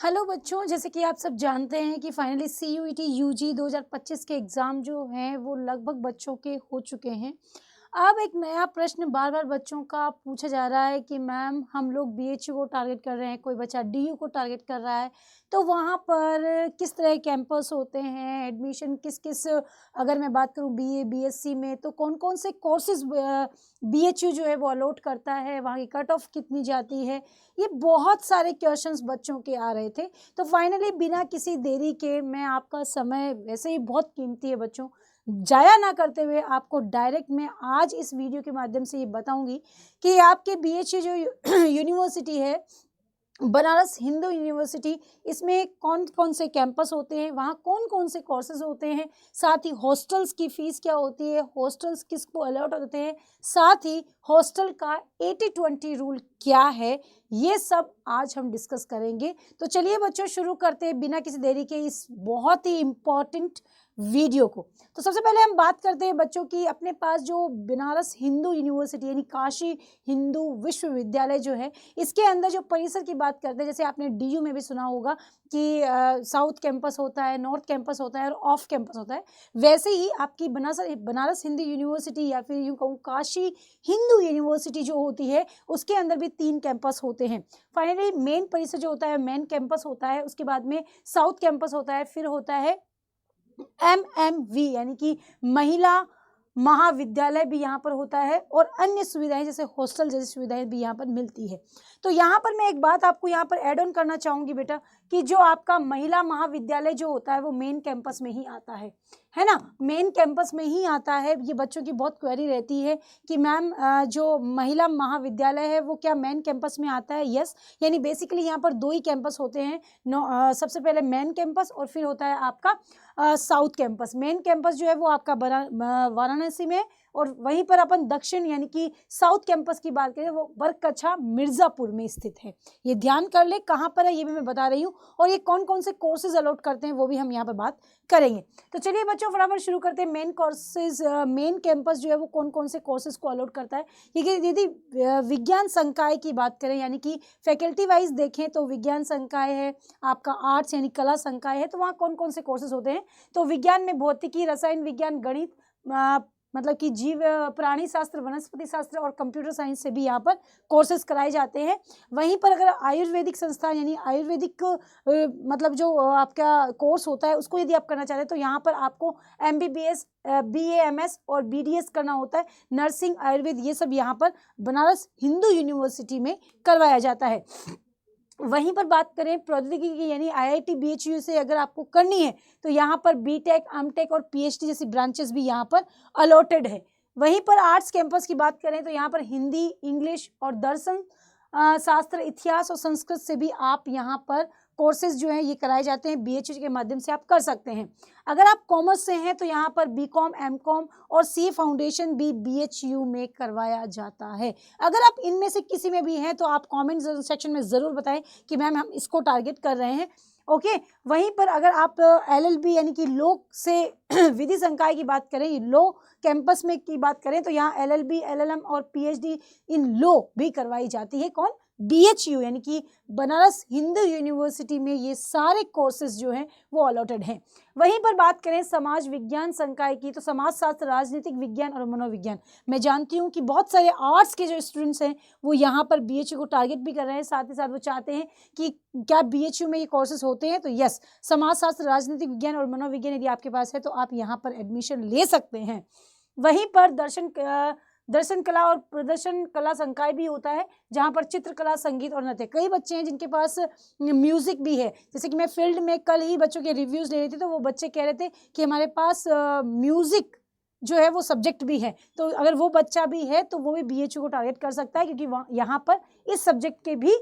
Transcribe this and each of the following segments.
Hello बच्चों, जैसे कि आप सब जानते हैं कि फाइनली CUET UG 2025 के एग्ज़ाम जो हैं वो लगभग बच्चों के हो चुके हैं। अब एक नया प्रश्न बार-बार बच्चों का पूछा जा रहा है कि मैम हम लोग BHU को टारगेट कर रहे हैं, कोई बच्चा DU को टारगेट कर रहा है, तो वहाँ पर किस तरह के कैंपस होते हैं, एडमिशन किस-किस अगर मैं बात करूँ BA, BSc में तो कौन-कौन से कोर्सेज़ BHU जो है वो अलॉट करता है, वहाँ की कट ऑफ कितनी जाती है, ये बहुत सारे क्वेश्चंस बच्चों के आ रहे थे। तो फाइनली बिना किसी देरी के मैं आपका समय वैसे ही बहुत कीमती है बच्चों, जाया ना करते हुए आपको डायरेक्ट मैं आज इस वीडियो के माध्यम से ये बताऊँगी कि आपके BHU जो यूनिवर्सिटी है, बनारस हिंदू यूनिवर्सिटी, इसमें कौन-कौन से कैंपस होते हैं, वहाँ कौन-कौन से कोर्सेज़ होते हैं, साथ ही हॉस्टल्स की फ़ीस क्या होती है, हॉस्टल्स किसको अलॉट होते हैं, साथ ही हॉस्टल का 80-20 रूल क्या है, ये सब आज हम डिस्कस करेंगे। तो चलिए बच्चों शुरू करते हैं बिना किसी देरी के इस बहुत ही इम्पोर्टेंट वीडियो को। तो सबसे पहले हम बात करते हैं बच्चों की अपने पास जो बनारस हिंदू यूनिवर्सिटी यानी काशी हिंदू विश्वविद्यालय जो है, इसके अंदर जो परिसर की बात करते हैं, जैसे आपने DU में भी सुना होगा कि साउथ कैंपस होता है, नॉर्थ कैंपस होता है और ऑफ कैंपस होता है। वैसे ही आपकी बनारस हिंदू यूनिवर्सिटी या फिर यूँ कहूँ काशी हिंदू यूनिवर्सिटी जो होती है, उसके अंदर भी 3 कैंपस होते हैं। फाइनली मेन परिसर जो होता है मेन कैंपस होता है, उसके बाद में साउथ कैंपस होता है, फिर होता है MMV यानी कि महिला महाविद्यालय भी यहाँ पर होता है और अन्य सुविधाएं जैसे हॉस्टल जैसी सुविधाएं भी यहाँ पर मिलती है। तो यहाँ पर मैं एक बात आपको यहाँ पर ऐड ऑन करना चाहूँगी बेटा कि जो आपका महिला महाविद्यालय जो होता है वो मेन कैंपस में ही आता है ना, मेन कैंपस में ही आता है। ये बच्चों की बहुत क्वेरी रहती है कि मैम जो महिला महाविद्यालय है वो क्या मेन कैंपस में आता है? यस, यानी बेसिकली यहाँ पर 2 ही कैंपस होते हैं। सबसे पहले मेन कैंपस और फिर होता है आपका साउथ कैंपस। मेन कैंपस जो है वो आपका वाराणसी में और वहीं पर अपन दक्षिण यानी कि साउथ कैंपस की बात करें वो बरकच्छा मिर्ज़ापुर में स्थित है। ये ध्यान कर ले कहाँ पर है ये भी मैं बता रही हूँ और ये कौन-कौन से कोर्सेज अलॉट करते हैं वो भी हम यहाँ पर बात करेंगे। तो चलिए बच्चों फटाफट शुरू करते हैं। मेन कोर्सेज मेन कैंपस जो है वो कौन-कौन से कोर्सेज को अलॉट करता है। यदि विज्ञान संकाय की बात करें यानी कि फैकल्टी वाइज देखें तो विज्ञान संकाय है, आपका आर्ट्स यानी कला संकाय है, तो वहाँ कौन-कौन से कोर्सेज होते हैं। तो विज्ञान में भौतिकी, रसायन विज्ञान, गणित मतलब कि जीव प्राणी शास्त्र, वनस्पति शास्त्र और कंप्यूटर साइंस से भी यहाँ पर कोर्सेज कराए जाते हैं। वहीं पर अगर आयुर्वेदिक संस्थान यानी आयुर्वेदिक मतलब जो आपका कोर्स होता है उसको यदि आप करना चाहते हैं तो यहाँ पर आपको MBBS, BAMS और BDS करना होता है। नर्सिंग, आयुर्वेद ये सब यहाँ पर बनारस हिंदू यूनिवर्सिटी में करवाया जाता है। वहीं पर बात करें प्रौद्योगिकी की यानी IIT BHU से अगर आपको करनी है तो यहाँ पर BTech, MTech और PhD जैसी ब्रांचेस भी यहाँ पर अलॉटेड है। वहीं पर आर्ट्स कैंपस की बात करें तो यहाँ पर हिंदी, इंग्लिश और दर्शन शास्त्र, इतिहास और संस्कृत से भी आप यहाँ पर कोर्सेज जो हैं ये कराए जाते हैं। BHU के माध्यम से आप कर सकते हैं। अगर आप कॉमर्स से हैं तो यहाँ पर BCom, MCom और CA फाउंडेशन भी BHU में करवाया जाता है। अगर आप इनमें से किसी में भी हैं तो आप कमेंट सेक्शन में ज़रूर बताएं कि मैम हम इसको टारगेट कर रहे हैं। ओके, वहीं पर अगर आप LLB यानी कि लॉ से विधि संकाय की बात करें, लॉ कैंपस में की बात करें तो यहाँ LLB, LLM और PhD इन लॉ भी करवाई जाती है। कौन? BHU यानी कि बनारस हिंदू यूनिवर्सिटी में ये सारे कोर्सेज जो हैं वो अलॉटेड हैं। वहीं पर बात करें समाज विज्ञान संकाय की तो समाजशास्त्र, राजनीतिक विज्ञान और मनोविज्ञान। मैं जानती हूँ कि बहुत सारे आर्ट्स के जो स्टूडेंट्स हैं वो यहाँ पर BHU को टारगेट भी कर रहे हैं, साथ ही साथ वो चाहते हैं कि क्या BHU में ये कोर्सेज होते हैं। तो यस, समाजशास्त्र, राजनीतिक विज्ञान और मनोविज्ञान यदि आपके पास है तो आप यहाँ पर एडमिशन ले सकते हैं। वहीं पर दर्शन कला और प्रदर्शन कला संकाय भी होता है जहाँ पर चित्रकला, संगीत और नृत्य। कई बच्चे हैं जिनके पास म्यूजिक भी है, जैसे कि मैं फील्ड में कल ही बच्चों के रिव्यूज़ ले रही थी तो वो बच्चे कह रहे थे कि हमारे पास म्यूजिक जो है वो सब्जेक्ट भी है। तो अगर वो बच्चा भी है तो वो भी BHU को टारगेट कर सकता है क्योंकि यहाँ पर इस सब्जेक्ट के भी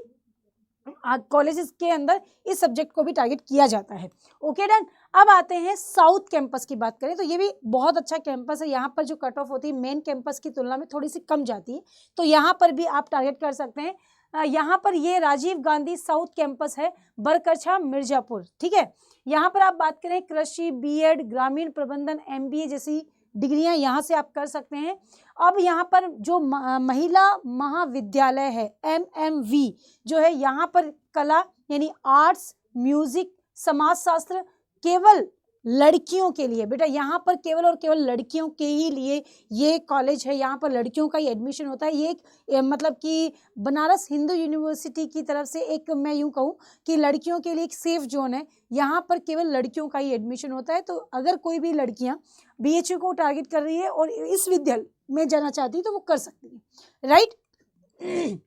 कॉलेजेस के अंदर इस सब्जेक्ट को भी टारगेट किया जाता है। Okay done. अब आते हैं साउथ कैंपस की बात करें तो ये भी बहुत अच्छा कैंपस है। यहाँ पर जो कट ऑफ होती है मेन कैंपस की तुलना में थोड़ी सी कम जाती है, तो यहाँ पर भी आप टारगेट कर सकते हैं। यहाँ पर ये राजीव गांधी साउथ कैंपस है, बरकच्छा मिर्ज़ापुर। ठीक है, यहाँ पर आप बात करें कृषि, BEd, ग्रामीण प्रबंधन, MBA जैसी डिग्रियां यहाँ से आप कर सकते हैं। अब यहाँ पर जो महिला महाविद्यालय है MMV जो है, यहाँ पर कला यानी आर्ट्स, म्यूजिक, समाजशास्त्र केवल लड़कियों के लिए। बेटा यहाँ पर केवल और केवल लड़कियों के ही लिए ये कॉलेज है, यहाँ पर लड़कियों का ही एडमिशन होता है। ये एक मतलब कि बनारस हिंदू यूनिवर्सिटी की तरफ से एक, मैं यूँ कहूँ कि लड़कियों के लिए एक सेफ जोन है, यहाँ पर केवल लड़कियों का ही एडमिशन होता है। तो अगर कोई भी लड़कियाँ BHU को टारगेट कर रही है और इस विद्यालय में जाना चाहती है तो वो कर सकती है, राइट।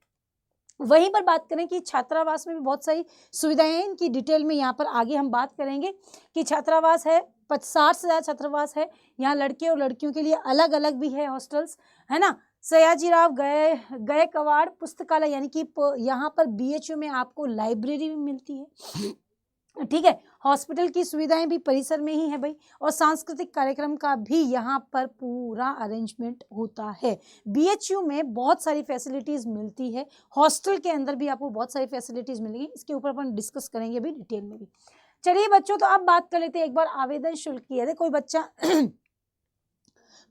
वहीं पर बात करें कि छात्रावास में भी बहुत सारी सुविधाएं हैं, इनकी डिटेल में यहाँ पर आगे हम बात करेंगे कि छात्रावास है 60 से ज़्यादा छात्रावास है। यहाँ लड़के और लड़कियों के लिए अलग अलग भी है हॉस्टल्स, है ना। सयाजीराव गायकवाड़ पुस्तकालय, यानी कि यहाँ पर BHU में आपको लाइब्रेरी भी मिलती है, ठीक है। हॉस्पिटल की सुविधाएं भी परिसर में ही है भाई, और सांस्कृतिक कार्यक्रम का भी यहाँ पर पूरा अरेंजमेंट होता है। BHU में बहुत सारी फैसिलिटीज़ मिलती है, हॉस्टल के अंदर भी आपको बहुत सारी फैसिलिटीज़ मिलेंगी, इसके ऊपर अपन डिस्कस करेंगे अभी डिटेल में भी। चलिए बच्चों, तो अब बात कर लेते हैं एक बार आवेदन शुल्क की। यदि कोई बच्चा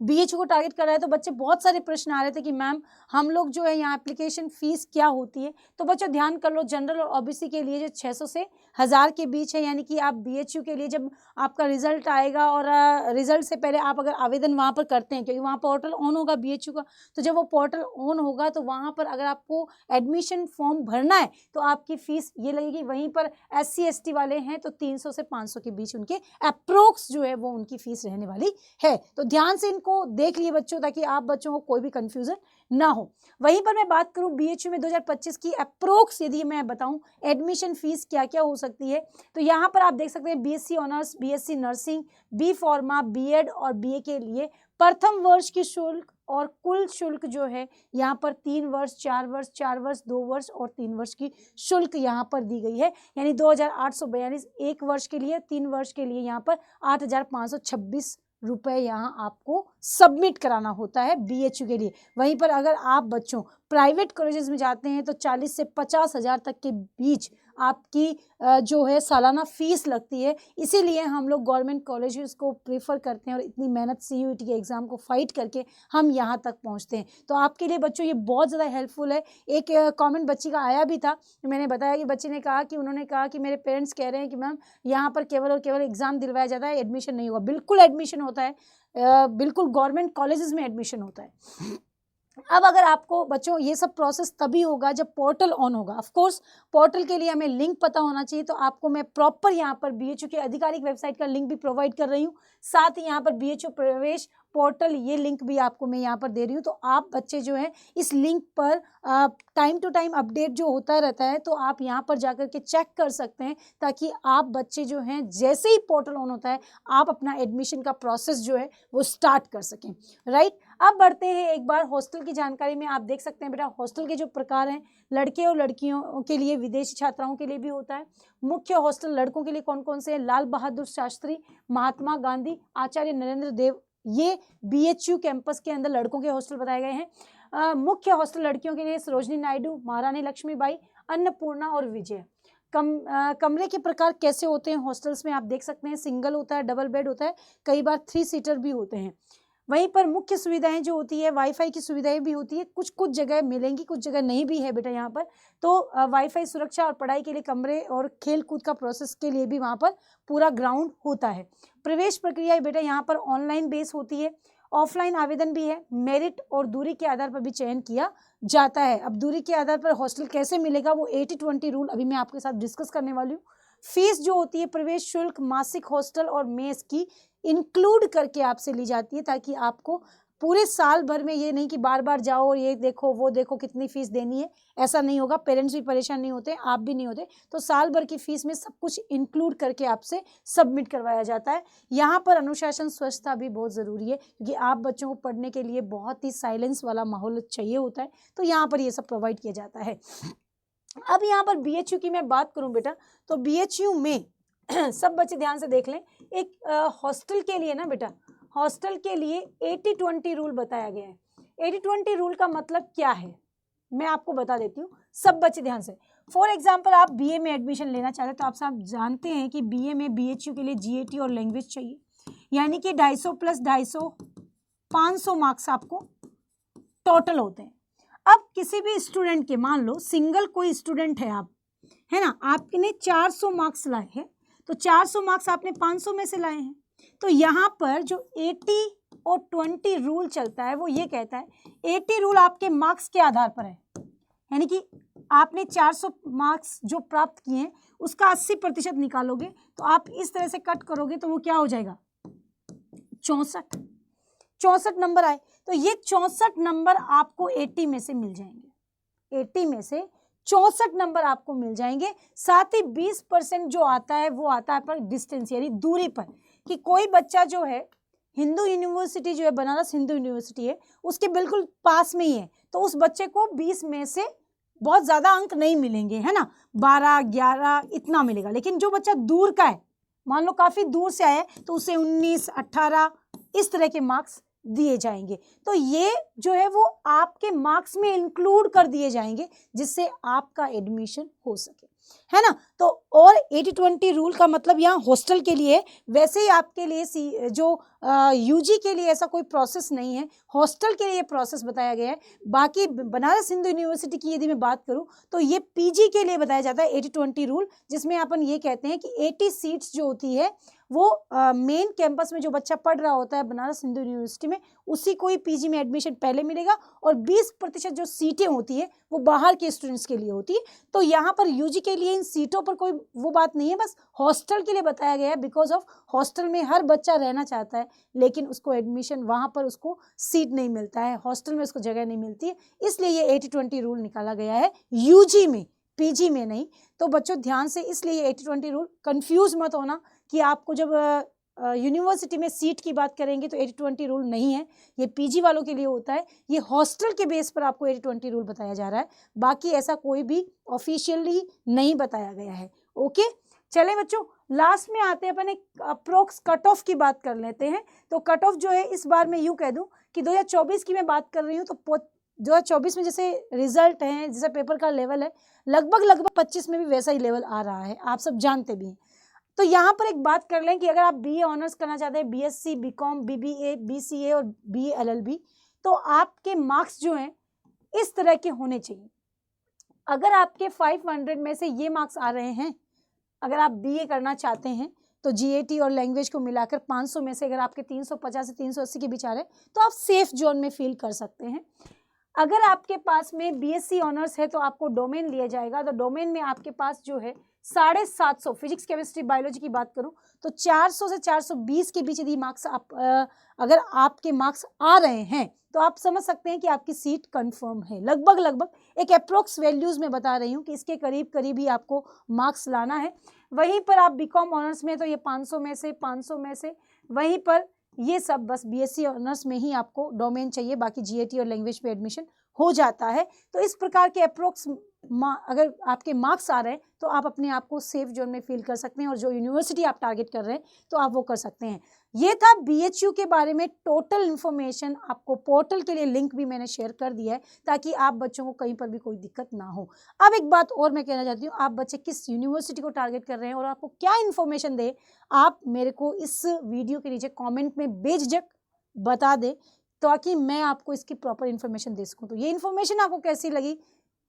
BHU को टारगेट कर रहा है तो बच्चे बहुत सारे प्रश्न आ रहे थे कि मैम हम लोग जो है यहाँ एप्लीकेशन फीस क्या होती है। तो बच्चों ध्यान कर लो, जनरल और OBC के लिए जो 600 से 1000 के बीच है, यानी कि आप BHU के लिए जब आपका रिजल्ट आएगा और रिजल्ट से पहले आप अगर आवेदन वहाँ पर करते हैं, क्योंकि वहाँ पोर्टल ऑन होगा BHU का, तो जब वो पोर्टल ऑन होगा तो वहाँ पर अगर आपको एडमिशन फॉर्म भरना है तो आपकी फीस ये लगेगी। वहीं पर SC ST वाले हैं तो 300 से 500 के बीच उनके अप्रोक्स जो है वो उनकी फीस रहने वाली है। तो ध्यान से को देख लिए बच्चों, ताकि आप बच्चों को कोई भी कंफ्यूजन ना हो। वहीं पर मैं बात करूं BHU में 2025 की अप्रोक्स यदि मैं बताऊं एडमिशन फीस क्या क्या हो सकती है, तो यहां पर आप देख सकते हैं BSc honours, BSc nursing, B pharma, B.Ed और BA के लिए प्रथम वर्ष की शुल्क और कुल शुल्क जो है यहाँ पर 3 वर्ष, 4 वर्ष, 4 वर्ष, 2 वर्ष और 3 वर्ष की शुल्क यहाँ पर दी गई है, यानी 2842 एक वर्ष के लिए, 3 वर्ष के लिए यहाँ पर 8526 रुपए यहाँ आपको सबमिट कराना होता है BHU के लिए। वहीं पर अगर आप बच्चों प्राइवेट कॉलेजेस में जाते हैं तो 40 से 50 हज़ार तक के बीच आपकी जो है सालाना फीस लगती है। इसीलिए हम लोग गवर्नमेंट कॉलेजेस को प्रेफर करते हैं और इतनी मेहनत CUET के एग्ज़ाम को फाइट करके हम यहाँ तक पहुँचते हैं। तो आपके लिए बच्चों ये बहुत ज़्यादा हेल्पफुल है। एक कमेंट बच्ची का आया भी था, मैंने बताया कि बच्ची ने कहा कि उन्होंने कहा कि मेरे पेरेंट्स कह रहे हैं कि मैम यहाँ पर केवल और केवल एग्ज़ाम दिलवाया जाता है, एडमिशन नहीं हुआ। बिल्कुल एडमिशन होता है, बिल्कुल गवर्नमेंट कॉलेजेस में एडमिशन होता है। अब अगर आपको बच्चों ये सब प्रोसेस तभी होगा जब पोर्टल ऑन होगा। ऑफ कोर्स पोर्टल के लिए हमें लिंक पता होना चाहिए, तो आपको मैं प्रॉपर यहाँ पर BHU के आधिकारिक वेबसाइट का लिंक भी प्रोवाइड कर रही हूँ, साथ ही यहाँ पर BHU प्रवेश पोर्टल ये लिंक भी आपको मैं यहाँ पर दे रही हूँ। तो आप बच्चे जो है इस लिंक पर टाइम टू टाइम अपडेट जो होता रहता है, तो आप यहाँ पर जाकर के चेक कर सकते हैं, ताकि आप बच्चे जो हैं जैसे ही पोर्टल ऑन होता है आप अपना एडमिशन का प्रोसेस जो है वो स्टार्ट कर सकें, राइट। अब बढ़ते हैं एक बार हॉस्टल की जानकारी में। आप देख सकते हैं बेटा हॉस्टल के जो प्रकार हैं, लड़के और लड़कियों के लिए, विदेशी छात्राओं के लिए भी होता है। मुख्य हॉस्टल लड़कों के लिए कौन कौन से हैं? लाल बहादुर शास्त्री, महात्मा गांधी, आचार्य नरेंद्र देव, ये BHU कैंपस के अंदर लड़कों के हॉस्टल बताए गए हैं। मुख्य हॉस्टल लड़कियों के लिए सरोजनी नायडू, महारानी लक्ष्मीबाई, अन्नपूर्णा और विजय। कमरे के प्रकार कैसे होते हैं हॉस्टल्स में आप देख सकते हैं, सिंगल होता है, डबल बेड होता है, कई बार 3 सीटर भी होते हैं। वहीं पर मुख्य सुविधाएं जो होती है, वाईफाई की सुविधाएं भी होती है, कुछ जगह मिलेंगी, कुछ जगह नहीं भी है बेटा यहाँ पर। तो वाईफाई सुरक्षा और पढ़ाई के लिए कमरे और खेल कूद का प्रोसेस के लिए भी वहाँ पर पूरा ग्राउंड होता है। प्रवेश प्रक्रिया बेटा यहाँ पर ऑनलाइन बेस होती है, ऑफलाइन आवेदन भी है, मेरिट और दूरी के आधार पर भी चयन किया जाता है। अब दूरी के आधार पर हॉस्टल कैसे मिलेगा, वो 80-20 रूल अभी मैं आपके साथ डिस्कस करने वाली हूँ। फीस जो होती है, प्रवेश शुल्क मासिक हॉस्टल और मेस की इंक्लूड करके आपसे ली जाती है, ताकि आपको पूरे साल भर में ये नहीं कि बार बार जाओ और ये देखो वो देखो कितनी फीस देनी है, ऐसा नहीं होगा। पेरेंट्स भी परेशान नहीं होते, आप भी नहीं होते। तो साल भर की फीस में सब कुछ इंक्लूड करके आपसे सबमिट करवाया जाता है। यहाँ पर अनुशासन स्वच्छता भी बहुत ज़रूरी है, क्योंकि आप बच्चों को पढ़ने के लिए बहुत ही साइलेंस वाला माहौल चाहिए होता है, तो यहाँ पर ये सब प्रोवाइड किया जाता है। अब यहाँ पर BHU की मैं बात करूँ बेटा, तो BHU में सब बच्चे ध्यान से देख लें। एक हॉस्टल के लिए ना बेटा, हॉस्टल के लिए 80-20 रूल बताया गया है। 80-20 रूल का मतलब क्या है मैं आपको बता देती हूँ, सब बच्चे ध्यान से। फॉर एग्जाम्पल आप BA में एडमिशन लेना चाहते हैं, तो आप सब जानते हैं कि BA में BHU के लिए GAT और लैंग्वेज चाहिए, यानी कि 250 + 250 500 मार्क्स आपको टोटल होते हैं। अब किसी भी स्टूडेंट के, मान लो सिंगल कोई स्टूडेंट है, आप है ना, आपने 400 मार्क्स लाए हैं, तो 400 मार्क्स आपने 500 में से लाए हैं, तो यहाँ पर जो 80 और 20 रूल चलता है वो ये कहता है 80 रूल आपके मार्क्स के आधार पर है, यानी कि आपने 400 मार्क्स जो प्राप्त किए हैं उसका 80% निकालोगे, तो आप इस तरह से कट करोगे तो वो क्या हो जाएगा 64 नंबर आए, तो ये 64 नंबर आपको 80 में से मिल जाएंगे, 80 में से 64 नंबर आपको मिल जाएंगे। साथ ही 20% जो आता है वो आता है पर डिस्टेंस यानी दूरी पर, कि कोई बच्चा जो है हिंदू यूनिवर्सिटी जो है बनारस हिंदू यूनिवर्सिटी है उसके बिल्कुल पास में ही है, तो उस बच्चे को 20 में से बहुत ज्यादा अंक नहीं मिलेंगे, है ना, 12 11 इतना मिलेगा। लेकिन जो बच्चा दूर का है, मान लो काफी दूर से आया है, तो उसे 19 18 इस तरह के मार्क्स दिए जाएंगे, तो ये जो है वो आपके मार्क्स में इंक्लूड कर दिए जाएंगे जिससे आपका एडमिशन हो सके, है ना। तो और 80-20 रूल का मतलब यहाँ हॉस्टल के लिए, वैसे ही आपके लिए जो यूजी के लिए ऐसा कोई प्रोसेस नहीं है, हॉस्टल के लिए प्रोसेस बताया गया है। बाकी बनारस हिंदू यूनिवर्सिटी की यदि मैं बात करूँ तो ये पीजी के लिए बताया जाता है 80-20 रूल, जिसमें अपन ये कहते हैं कि 80 सीट्स जो होती है वो मेन कैंपस में जो बच्चा पढ़ रहा होता है बनारस हिंदू यूनिवर्सिटी में उसी को ही पीजी में एडमिशन पहले मिलेगा, और 20% जो सीटें होती है वो बाहर के स्टूडेंट्स के लिए होती है। तो यहाँ पर यूजी के लिए इन सीटों पर कोई वो बात नहीं है, बस हॉस्टल के लिए बताया गया है, बिकॉज ऑफ हॉस्टल में हर बच्चा रहना चाहता है लेकिन उसको एडमिशन वहाँ पर उसको सीट नहीं मिलता है, हॉस्टल में उसको जगह नहीं मिलती है, इसलिए ये 80-20 रूल निकाला गया है यूजी में, पीजी में नहीं। तो बच्चों ध्यान से, इसलिए 80-20 रूल, कंफ्यूज मत होना कि आपको जब यूनिवर्सिटी में सीट की बात करेंगे तो 80-20 रूल नहीं है, ये पीजी वालों के लिए होता है, ये हॉस्टल के बेस पर आपको 80-20 रूल बताया जा रहा है, बाकी ऐसा कोई भी ऑफिशियली नहीं बताया गया है। ओके, चलें बच्चों, लास्ट में आते हैं अपन एक अप्रोक्स कट ऑफ की बात कर लेते हैं। तो कट ऑफ जो है इस बार मैं यूँ कह दूँ कि 2024 की मैं बात कर रही हूँ, तो 2024 में जैसे रिजल्ट है, जैसा पेपर का लेवल है, लगभग 25 में भी वैसा ही लेवल आ रहा है, आप सब जानते भी हैं। तो यहाँ पर एक बात कर लें कि अगर आप बीए ऑनर्स करना चाहते हैं, बीएससी, बीकॉम, बीबीए, बीसीए और बीए एलएलबी, तो आपके मार्क्स जो हैं इस तरह के होने चाहिए। अगर आपके 500 में से ये मार्क्स आ रहे हैं, अगर आप बीए करना चाहते हैं, तो जीएटी और लैंग्वेज को मिलाकर 500 में से अगर आपके 350 से 380 के बीच आ रहे हैं, तो आप सेफ जोन में फील कर सकते हैं। अगर आपके पास में बीएससी ऑनर्स है तो आपको डोमेन लिया जाएगा, तो डोमेन में आपके पास जो है 750, फिजिक्स केमिस्ट्री बायोलॉजी की बात करूं तो 400 से 420 के बीच यदि मार्क्स अगर आपके मार्क्स आ रहे हैं तो आप समझ सकते हैं कि आपकी सीट कंफर्म है। लगभग एक अप्रोक्स वैल्यूज में बता रही हूँ कि इसके करीब ही आपको मार्क्स लाना है। वहीं पर आप बीकॉम ऑनर्स में तो ये 500 में से वहीं पर ये सब बस बीएससी ऑनर्स में ही आपको डोमेन चाहिए, बाकी जीएटी और लैंग्वेज पे एडमिशन हो जाता है। तो इस प्रकार के अप्रोक्स अगर आपके मार्क्स आ रहे हैं तो आप अपने आप को सेफ जोन में फील कर सकते हैं, और जो यूनिवर्सिटी आप टारगेट कर रहे हैं तो आप वो कर सकते हैं। ये था बीएचयू के बारे में टोटल इन्फॉर्मेशन। आपको पोर्टल के लिए लिंक भी मैंने शेयर कर दिया है ताकि आप बच्चों को कहीं पर भी कोई दिक्कत ना हो। अब एक बात और मैं कहना चाहती हूँ, आप बच्चे किस यूनिवर्सिटी को टारगेट कर रहे हैं और आपको क्या इन्फॉर्मेशन दे, आप मेरे को इस वीडियो के नीचे कॉमेंट में बेझिझक बता दें ताकि मैं आपको इसकी प्रॉपर इन्फॉर्मेशन दे सकूँ। तो ये इन्फॉर्मेशन आपको कैसी लगी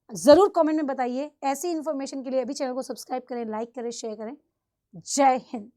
ज़रूर कमेंट में बताइए। ऐसी इन्फॉर्मेशन के लिए अभी चैनल को सब्सक्राइब करें, लाइक करें, शेयर करें। जय हिंद।